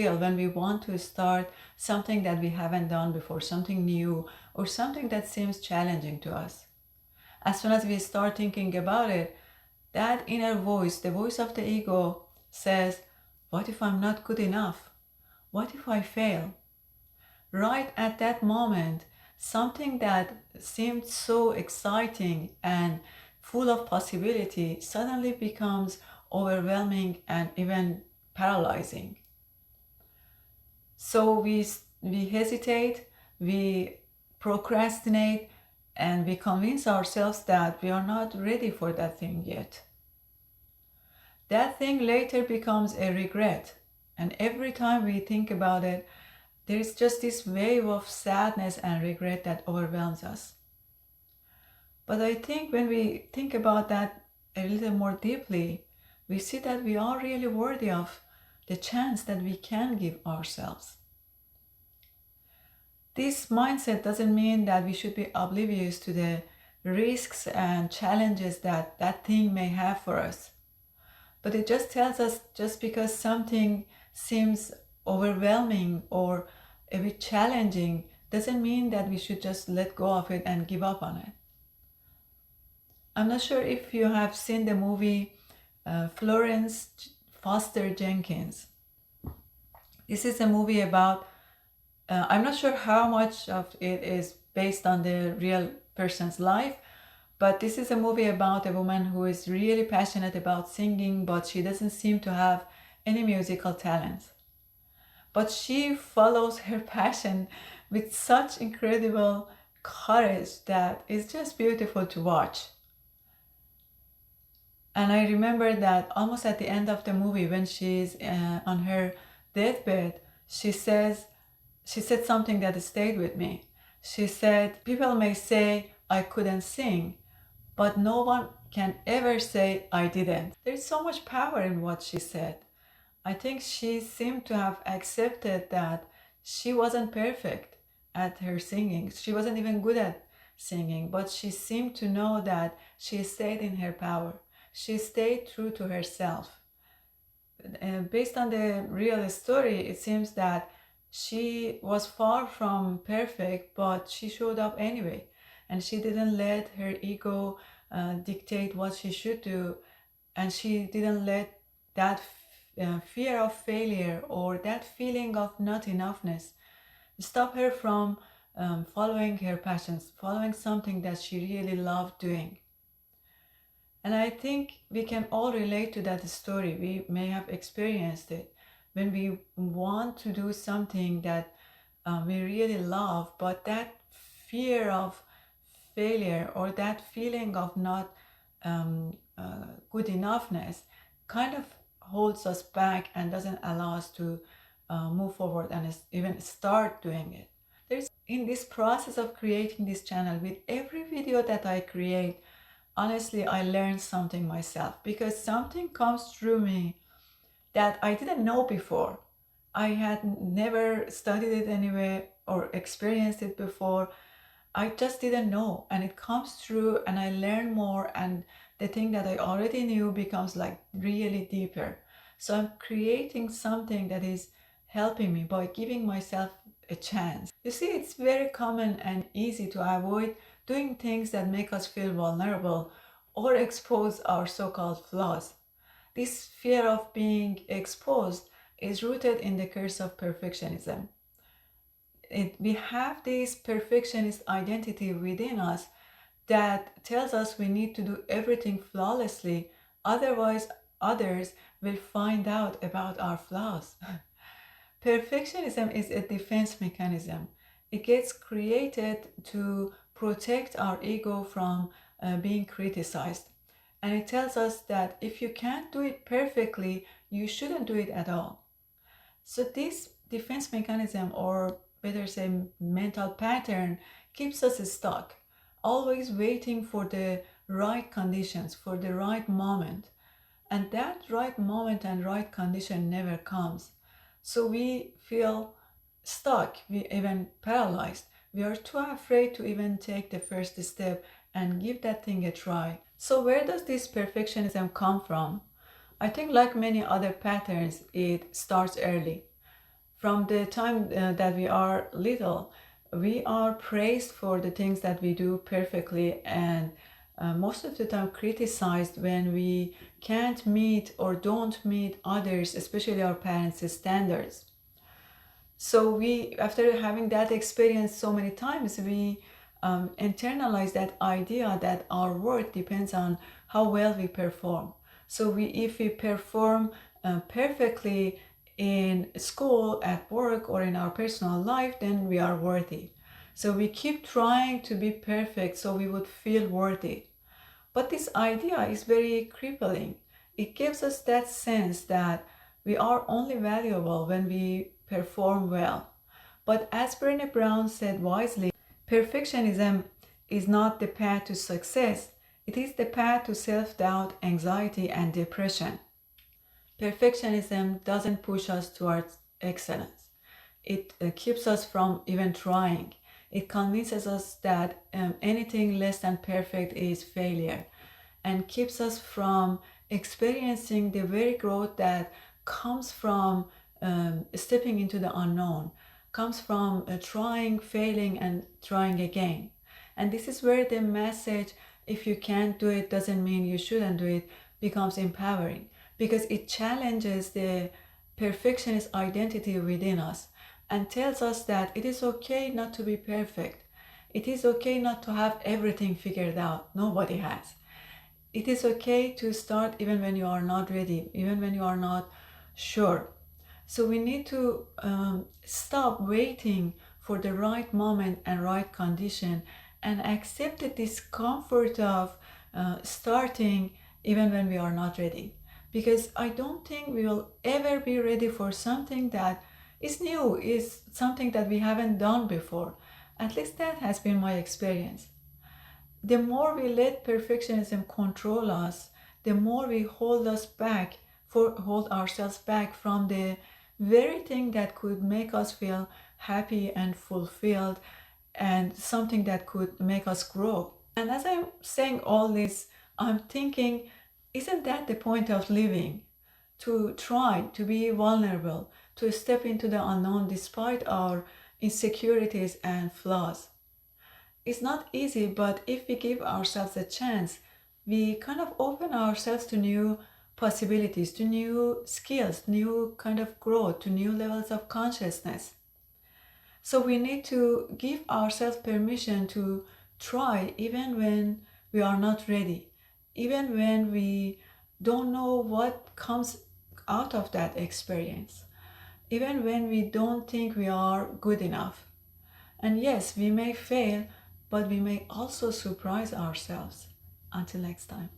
feel when we want to start something that we haven't done before, something new, or something that seems challenging to us. As soon as we start thinking about it, that inner voice, the voice of the ego, says, what if I'm not good enough? What if I fail? Right at that moment, something that seemed so exciting and full of possibility suddenly becomes overwhelming and even paralyzing. So we hesitate, we procrastinate, and we convince ourselves that we are not ready for that thing yet. That thing later becomes a regret, and every time we think about it, there is just this wave of sadness and regret that overwhelms us. But I think when we think about that a little more deeply, we see that we are really worthy of the chance that we can give ourselves. This mindset doesn't mean that we should be oblivious to the risks and challenges that that thing may have for us. But it just tells us just because something seems overwhelming or a bit challenging doesn't mean that we should just let go of it and give up on it. I'm not sure if you have seen the movie Florence Foster Jenkins. This is a movie about, I'm not sure how much of it is based on the real person's life, but this is a movie about a woman who is really passionate about singing, but she doesn't seem to have any musical talent. But she follows her passion with such incredible courage that it's just beautiful to watch. And I remember that almost at the end of the movie, when she's on her deathbed, she said something that stayed with me. She said, people may say I couldn't sing, but no one can ever say I didn't. There's so much power in what she said. I think she seemed to have accepted that she wasn't perfect at her singing. She wasn't even good at singing, but she seemed to know that she stayed in her power. She stayed true to herself. Based on the real story, it seems that she was far from perfect, but she showed up anyway. And she didn't let her ego dictate what she should do. And she didn't let that fear of failure or that feeling of not enoughness stop her from following her passions, following something that she really loved doing. And I think we can all relate to that story. We may have experienced it when we want to do something that we really love, but that fear of failure or that feeling of not good enoughness kind of holds us back and doesn't allow us to move forward and even start doing it. There's in this process of creating this channel, with every video that I create, honestly, I learned something myself because something comes through me that I didn't know before. I had never studied it anywhere or experienced it before. I just didn't know, and it comes through and I learn more, and the thing that I already knew becomes like really deeper. So I'm creating something that is helping me by giving myself a chance. You see, it's very common and easy to avoid doing things that make us feel vulnerable or expose our so-called flaws. This fear of being exposed is rooted in the curse of perfectionism. We have this perfectionist identity within us that tells us we need to do everything flawlessly, otherwise others will find out about our flaws. Perfectionism is a defense mechanism. It gets created to protect our ego from being criticized. And it tells us that if you can't do it perfectly, you shouldn't do it at all. So this defense mechanism, or better say mental pattern, keeps us stuck, always waiting for the right conditions, for the right moment. And that right moment and right condition never comes. So we feel stuck, we even paralyzed. We are too afraid to even take the first step and give that thing a try. So where does this perfectionism come from? I think like many other patterns, it starts early. From the time that we are little, we are praised for the things that we do perfectly, and most of the time criticized when we can't meet or don't meet others, especially our parents' standards. So we, after having that experience so many times, we internalize that idea that our worth depends on how well we perform. So if we perform perfectly in school, at work, or in our personal life, then we are worthy. So we keep trying to be perfect so we would feel worthy. But this idea is very crippling. It gives us that sense that we are only valuable when we perform well. But as Brené Brown said wisely, perfectionism is not the path to success, it is the path to self doubt, anxiety, and depression. Perfectionism doesn't push us towards excellence. It keeps us from even trying. It convinces us that anything less than perfect is failure, and keeps us from experiencing the very growth that comes from stepping into the unknown, comes from trying, failing, and trying again. And this is where the message, if you can't do it doesn't mean you shouldn't do it, becomes empowering, because it challenges the perfectionist identity within us and tells us that it is okay not to be perfect. It is okay not to have everything figured out. Nobody has. It is okay to start even when you are not ready, even when you are not sure. So we need to stop waiting for the right moment and right condition, and accept the discomfort of starting even when we are not ready. Because I don't think we will ever be ready for something that is new, is something that we haven't done before. At least that has been my experience. The more we let perfectionism control us, the more we hold ourselves back from the very thing that could make us feel happy and fulfilled, and something that could make us grow. And as I'm saying all this, I'm thinking, isn't that the point of living? To try to be vulnerable, to step into the unknown despite our insecurities and flaws. It's not easy, but if we give ourselves a chance, we kind of open ourselves to new possibilities, to new skills, new kind of growth, to new levels of consciousness. So we need to give ourselves permission to try even when we are not ready, even when we don't know what comes out of that experience, even when we don't think we are good enough. And yes, we may fail, but we may also surprise ourselves. Until next time.